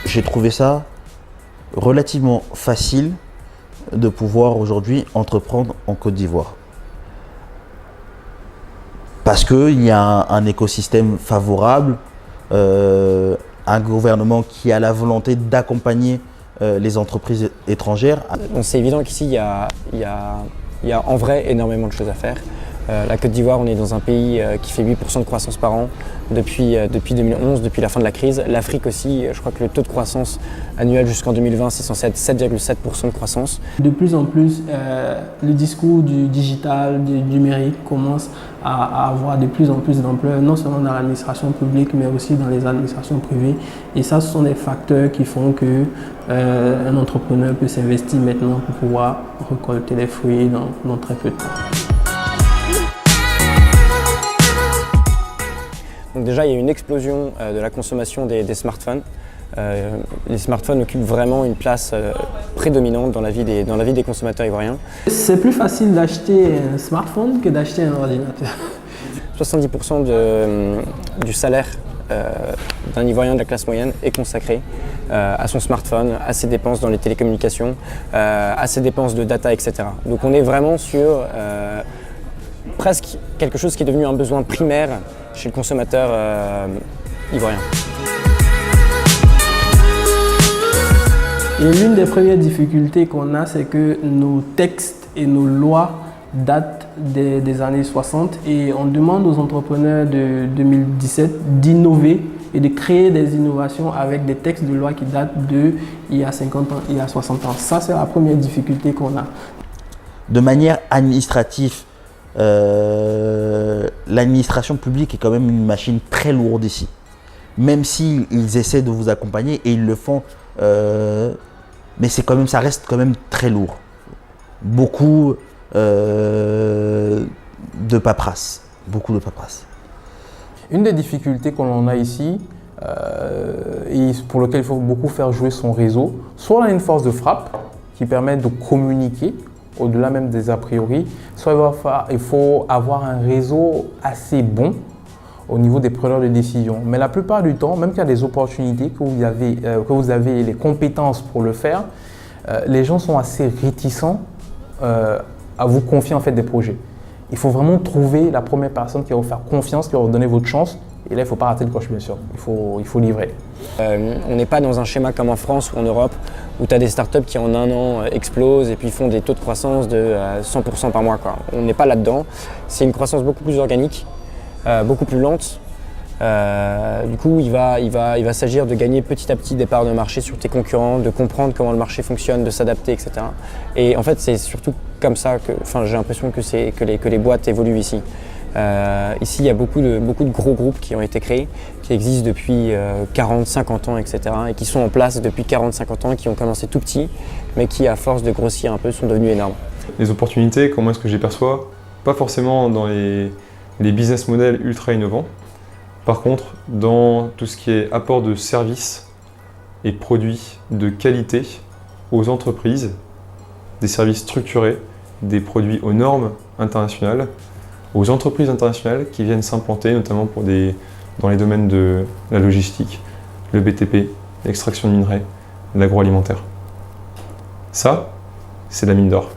J'ai trouvé ça relativement facile de pouvoir aujourd'hui entreprendre en Côte d'Ivoire. Parce qu'il y a un écosystème favorable, un gouvernement qui a la volonté d'accompagner les entreprises étrangères. C'est évident qu'ici, il y a en vrai énormément de choses à faire. La Côte d'Ivoire, on est dans un pays qui fait 8% de croissance par an depuis 2011, depuis la fin de la crise. L'Afrique aussi, je crois que le taux de croissance annuel jusqu'en 2020, c'est censé être 7,7% de croissance. De plus en plus, le discours du digital, du numérique commence à avoir de plus en plus d'ampleur, non seulement dans l'administration publique, mais aussi dans les administrations privées. Et ça, ce sont des facteurs qui font qu'un entrepreneur peut s'investir maintenant pour pouvoir récolter les fruits dans très peu de temps. Donc déjà, il y a une explosion de la consommation des smartphones. Les smartphones occupent vraiment une place prédominante dans la vie des consommateurs ivoiriens. C'est plus facile d'acheter un smartphone que d'acheter un ordinateur. 70% du salaire d'un Ivoirien de la classe moyenne est consacré à son smartphone, à ses dépenses dans les télécommunications, à ses dépenses de data, etc. Donc on est vraiment sur presque quelque chose qui est devenu un besoin primaire chez le consommateur ivoirien. Et l'une des premières difficultés qu'on a, c'est que nos textes et nos lois datent des années 60 et on demande aux entrepreneurs de 2017 d'innover et de créer des innovations avec des textes de loi qui datent il y a 50 ans, il y a 60 ans. Ça, c'est la première difficulté qu'on a. De manière administrative, l'administration publique est quand même une machine très lourde ici. Même s'ils essaient de vous accompagner et ils le font, mais ça reste quand même très lourd. Beaucoup de paperasse, beaucoup de paperasse. Une des difficultés qu'on a ici, et pour lequel il faut beaucoup faire jouer son réseau, soit on a une force de frappe qui permet de communiquer au-delà même des a priori, soit il faut avoir un réseau assez bon au niveau des preneurs de décision. Mais la plupart du temps, même qu'il y a des opportunités, que vous avez les compétences pour le faire, les gens sont assez réticents à vous confier en fait des projets. Il faut vraiment trouver la première personne qui va vous faire confiance, qui va vous donner votre chance. Et là, il ne faut pas rater le coche, bien sûr. Il faut livrer. On n'est pas dans un schéma comme en France ou en Europe, où tu as des startups qui en un an explosent et puis font des taux de croissance de 100% par mois, quoi. On n'est pas là-dedans. C'est une croissance beaucoup plus organique, beaucoup plus lente. Du coup, il va s'agir de gagner petit à petit des parts de marché sur tes concurrents, de comprendre comment le marché fonctionne, de s'adapter, etc. Et en fait, c'est surtout comme ça que j'ai l'impression que les boîtes évoluent ici. Ici, il y a beaucoup de gros groupes qui ont été créés, qui existent depuis 40, 50 ans, etc. et qui sont en place depuis 40, 50 ans, qui ont commencé tout petits, mais qui, à force de grossir un peu, sont devenus énormes. Les opportunités, comment est-ce que je les perçois? Pas forcément dans les business models ultra innovants. Par contre, dans tout ce qui est apport de services et produits de qualité aux entreprises, des services structurés, des produits aux normes internationales, aux entreprises internationales qui viennent s'implanter, notamment dans les domaines de la logistique, le BTP, l'extraction de minerais, l'agroalimentaire. Ça, c'est la mine d'or.